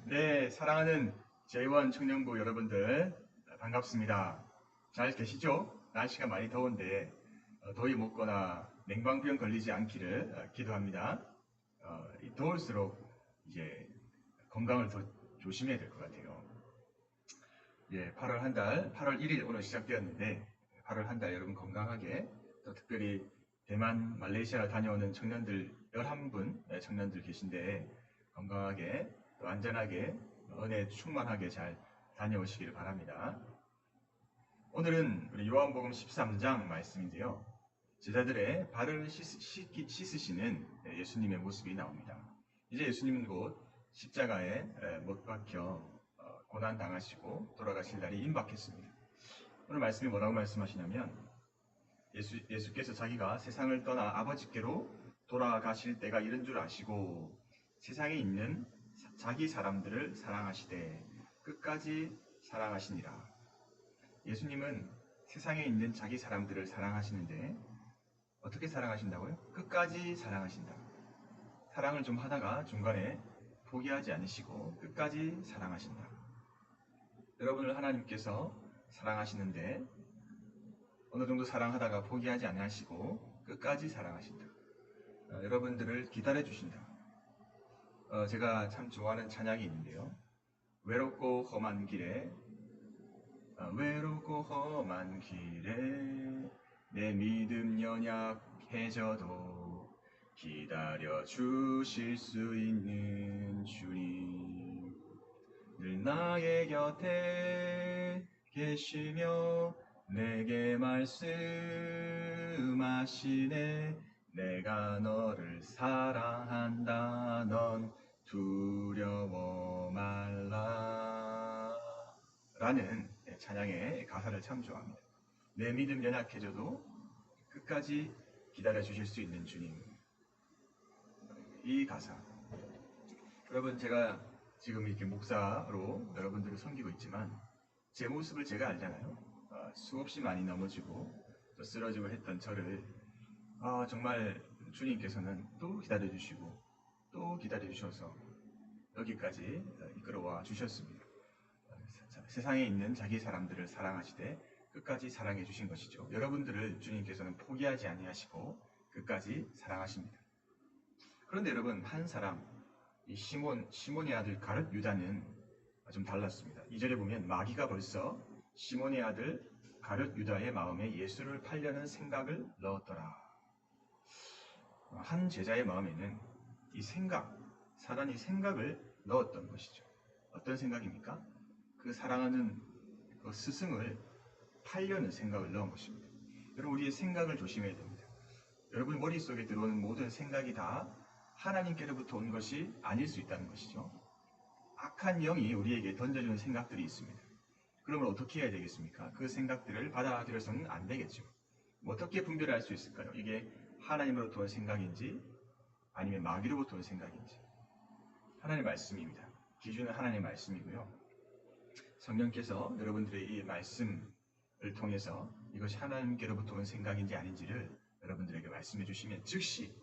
네, 사랑하는 J1 청년부 여러분들 반갑습니다. 잘 계시죠? 날씨가 많이 더운데 더위 먹거나 냉방병 걸리지 않기를 기도합니다. 이 더울수록 이제 건강을 더 조심해야 될 것 같아요. 예, 8월 한 달, 8월 1일 오늘 시작되었는데 8월 한 달 여러분 건강하게 또 특별히 대만, 말레이시아 다녀오는 청년들 11분 청년들 계신데 건강하게 또 안전하게 은혜 충만하게 잘 다녀오시기를 바랍니다. 오늘은 우리 요한복음 13장 말씀인데요. 제자들의 발을 씻으시는 예수님의 모습이 나옵니다. 이제 예수님은 곧 십자가에 못 박혀 고난 당하시고 돌아가실 날이 임박했습니다. 오늘 말씀이 뭐라고 말씀하시냐면 예수께서 자기가 세상을 떠나 아버지께로 돌아가실 때가 이른 줄 아시고 세상에 있는 자기 사람들을 사랑하시되 끝까지 사랑하시니라. 예수님은 세상에 있는 자기 사람들을 사랑하시는데 어떻게 사랑하신다고요? 끝까지 사랑하신다. 사랑을 좀 하다가 중간에 포기하지 않으시고 끝까지 사랑하신다. 여러분을 하나님께서 사랑하시는데 어느 정도 사랑하다가 포기하지 않으시고 끝까지 사랑하신다. 여러분들을 기다려 주신다. 제가 참 좋아하는 찬양이 있는데요. 외롭고 험한 길에 외롭고 험한 길에 내 믿음 연약해져도 기다려 주실 수 있는 주님 늘 나의 곁에 계시며 내게 말씀하시네 내가 너를 사랑한다 넌 두려워 말라 라는 찬양의 가사를 참 좋아합니다. 내 믿음 연약해져도 끝까지 기다려 주실 수 있는 주님. 이 가사 여러분 제가 지금 이렇게 목사로 여러분들을 섬기고 있지만 제 모습을 제가 알잖아요. 수없이 많이 넘어지고 또 쓰러지고 했던 저를 정말 주님께서는 또 기다려 주시고 또 기다려 주셔서 여기까지 이끌어와 주셨습니다. 세상에 있는 자기 사람들을 사랑하시되 끝까지 사랑해 주신 것이죠. 여러분들을 주님께서는 포기하지 아니하시고 끝까지 사랑하십니다. 그런데 여러분 한 사람 이 시몬의 아들 가룟 유다는 좀 달랐습니다. 2절에 보면 마귀가 벌써 시몬의 아들 가룟 유다의 마음에 예수를 팔려는 생각을 넣었더라. 한 제자의 마음에는 이 생각, 사단이 생각을 넣었던 것이죠. 어떤 생각입니까? 그 사랑하는 그 스승을 팔려는 생각을 넣은 것입니다. 여러분 우리의 생각을 조심해야 됩니다. 여러분 머릿속에 들어오는 모든 생각이 다 하나님께로부터 온 것이 아닐 수 있다는 것이죠. 악한 영이 우리에게 던져주는 생각들이 있습니다. 그러면 어떻게 해야 되겠습니까? 그 생각들을 받아들여서는 안 되겠죠. 어떻게 분별할 수 있을까요? 이게 하나님으로부터 온 생각인지 아니면 마귀로부터 온 생각인지. 하나님의 말씀입니다. 기준은 하나님의 말씀이고요. 성령께서 여러분들의 이 말씀을 통해서 이것이 하나님께로부터 온 생각인지 아닌지를 여러분들에게 말씀해 주시면 즉시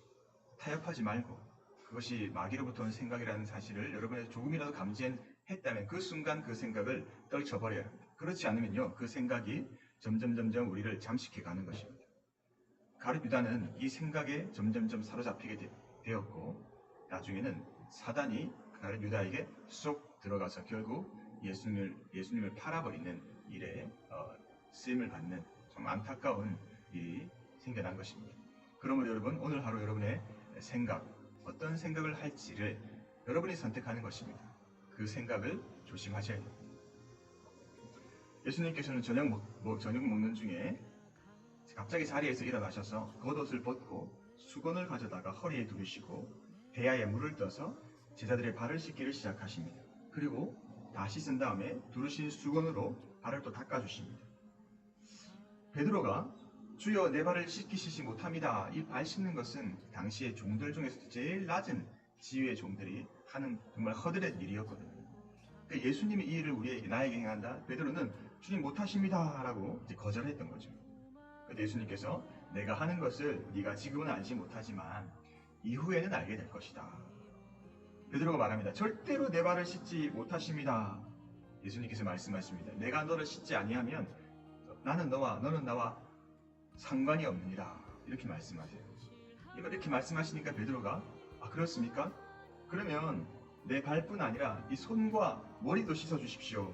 타협하지 말고 그것이 마귀로부터 온 생각이라는 사실을 여러분이 조금이라도 감지했다면 그 순간 그 생각을 떨쳐버려야 합니다. 그렇지 않으면요 그 생각이 점점 우리를 잠식해 가는 것입니다. 가룟 유다는 이 생각에 점점 사로잡히게 되었고 나중에는 사단이 가룟 유다에게 쏙 들어가서 결국 예수님을 팔아버리는 일에 쓰임을 받는 좀 안타까운 일이 생겨난 것입니다. 그러므로 여러분 오늘 하루 여러분의 생각, 어떤 생각을 할지를 여러분이 선택하는 것입니다. 그 생각을 조심하셔야 됩니다. 예수님께서는 저녁 먹는 중에 갑자기 자리에서 일어나셔서 겉옷을 벗고 수건을 가져다가 허리에 두르시고 대야에 물을 떠서 제자들의 발을 씻기를 시작하십니다. 그리고 다 씻은 다음에 두르신 수건으로 발을 또 닦아주십니다. 베드로가 주여 내 발을 씻기시지 못합니다. 이 발 씻는 것은 당시의 종들 중에서 제일 낮은 지위의 종들이 하는 정말 허드렛 일이었거든요. 그러니까 예수님이 이 일을 나에게 행한다. 베드로는 주님 못하십니다 라고 이제 거절했던 거죠. 그런데 예수님께서 내가 하는 것을 네가 지금은 알지 못하지만 이후에는 알게 될 것이다. 베드로가 말합니다. 절대로 내 발을 씻지 못하십니다. 예수님께서 말씀하십니다. 내가 너를 씻지 아니하면 나는 너와 너는 나와 상관이 없느니라. 이렇게 말씀하세요. 이렇게 말씀하시니까 베드로가 그렇습니까? 그러면 내 발뿐 아니라 이 손과 머리도 씻어주십시오.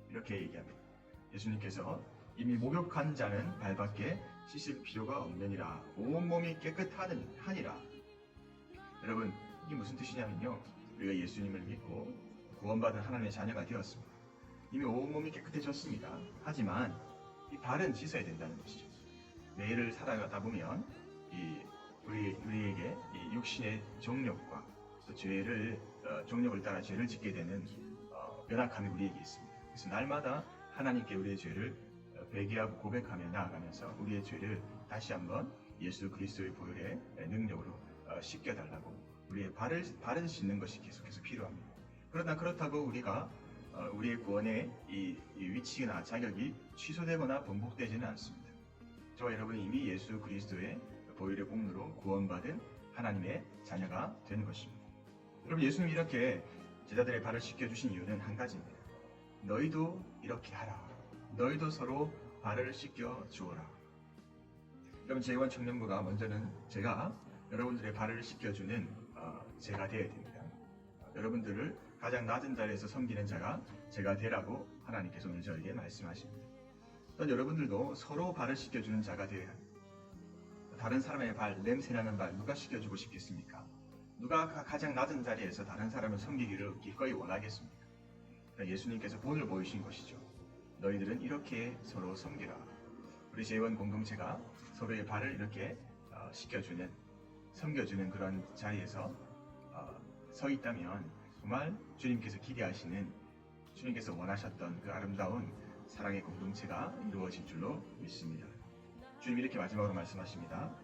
이렇게 얘기합니다. 예수님께서 이미 목욕한 자는 발밖에 씻을 필요가 없느니라. 온몸이 깨끗하니라. 여러분, 이게 무슨 뜻이냐면요, 우리가 예수님을 믿고 구원받은 하나님의 자녀가 되었습니다. 이미 온몸이 깨끗해졌습니다. 하지만 이 발은 씻어야 된다는 것이죠. 매일을 살아가다 보면 우리에게 이 육신의 정욕과 또 정욕을 따라 죄를 짓게 되는 연약함이 우리에게 있습니다. 그래서 날마다 하나님께 우리의 죄를 회개하고 고백하며 나아가면서 우리의 죄를 다시 한번 예수 그리스도의 보혈의 능력으로 씻겨달라고 우리의 발을 씻는 것이 계속해서 필요합니다. 그러나 그렇다고 우리가 우리의 구원의 이 위치나 자격이 취소되거나 번복되지는 않습니다. 저와 여러분이 이미 예수 그리스도의 보혈의 공로로 구원받은 하나님의 자녀가 된 것입니다. 여러분, 예수님이 이렇게 제자들의 발을 씻겨주신 이유는 한 가지입니다. 너희도 이렇게 하라. 너희도 서로 발을 씻겨 주어라. 여러분, 제1 청년부가 먼저는 제가 여러분들의 발을 씻겨주는 제가 되어야 됩니다. 여러분들을 가장 낮은 자리에서 섬기는 자가 제가 되라고 하나님께서 오늘 저에게 말씀하십니다. 또한 여러분들도 서로 발을 씻겨주는 자가 되어야 합니다. 다른 사람의 발, 냄새나는 발 누가 씻겨주고 싶겠습니까? 누가 가장 낮은 자리에서 다른 사람을 섬기기를 기꺼이 원하겠습니까? 예수님께서 본을 보이신 것이죠. 너희들은 이렇게 서로 섬기라. 우리 제1 공동체가 서로의 발을 이렇게 씻겨주는, 섬겨주는 그런 자리에서 서 있다면 정말 주님께서 기대하시는, 주님께서 원하셨던 그 아름다운 사랑의 공동체가 이루어질 줄로 믿습니다. 주님 이렇게 마지막으로 말씀하십니다.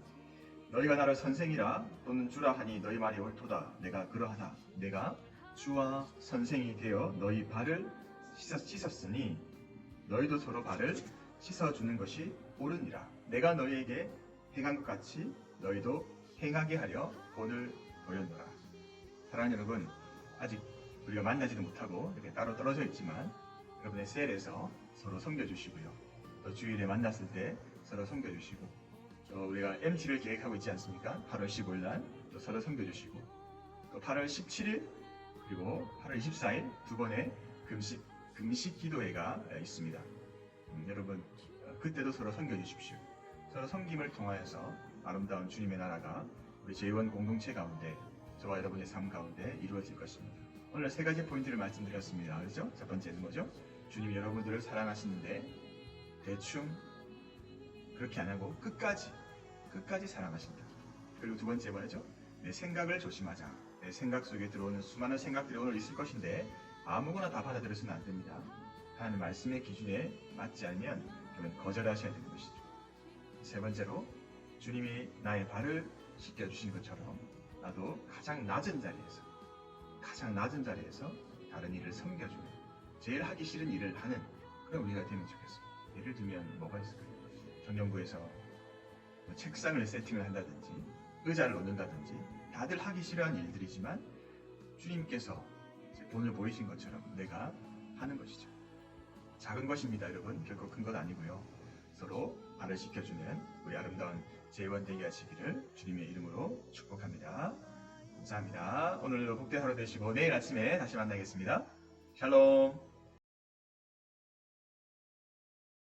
너희가 나를 선생이라 또는 주라 하니 너희 말이 옳도다. 내가 그러하다. 내가 주와 선생이 되어 너희 발을 씻었으니 너희도 서로 발을 씻어주는 것이 옳으니라. 내가 너희에게 행한 것 같이 너희도 행하게 하려 본을 보였노라. 사랑하는 여러분, 아직 우리가 만나지도 못하고 이렇게 따로 떨어져 있지만 여러분의 셀에서 서로 섬겨주시고요. 또 주일에 만났을 때 서로 섬겨주시고, 또 우리가 MT를 계획하고 있지 않습니까? 8월 15일 날 또 서로 섬겨주시고, 또 8월 17일 그리고 8월 24일 두 번의 금식 기도회가 있습니다. 여러분, 그때도 서로 섬겨주십시오. 서로 섬김을 통하여서 아름다운 주님의 나라가 우리 제1 공동체 가운데, 저와 여러분의 삶 가운데 이루어질 것입니다. 오늘 세 가지 포인트를 말씀드렸습니다. 그렇죠? 첫 번째는 뭐죠? 주님이 여러분들을 사랑하시는데 대충 그렇게 안 하고 끝까지 사랑하신다. 그리고 두 번째 뭐죠? 내 생각을 조심하자. 내 생각 속에 들어오는 수많은 생각들이 오늘 있을 것인데 아무거나 다 받아들여서는 안 됩니다. 하나님 말씀의 기준에 맞지 않으면 그러면 거절하셔야 되는 것이죠. 세 번째로, 주님이 나의 발을 씻겨주신 것처럼 나도 가장 낮은 자리에서 다른 일을 섬겨주는, 제일 하기 싫은 일을 하는 그런 우리가 되면 좋겠습니다. 예를 들면 뭐가 있을까요? 정경부에서 책상을 세팅을 한다든지 의자를 놓는다든지 다들 하기 싫어하는 일들이지만 주님께서 본을 보이신 것처럼 내가 하는 것이죠. 작은 것입니다, 여러분. 결코 큰 것 아니고요. 서로 발을 씻겨주는 우리 아름다운 제1 되게 하시기를 주님의 이름으로 축복합니다. 감사합니다. 오늘도 복된 하루 되시고 내일 아침에 다시 만나겠습니다. 샬롬.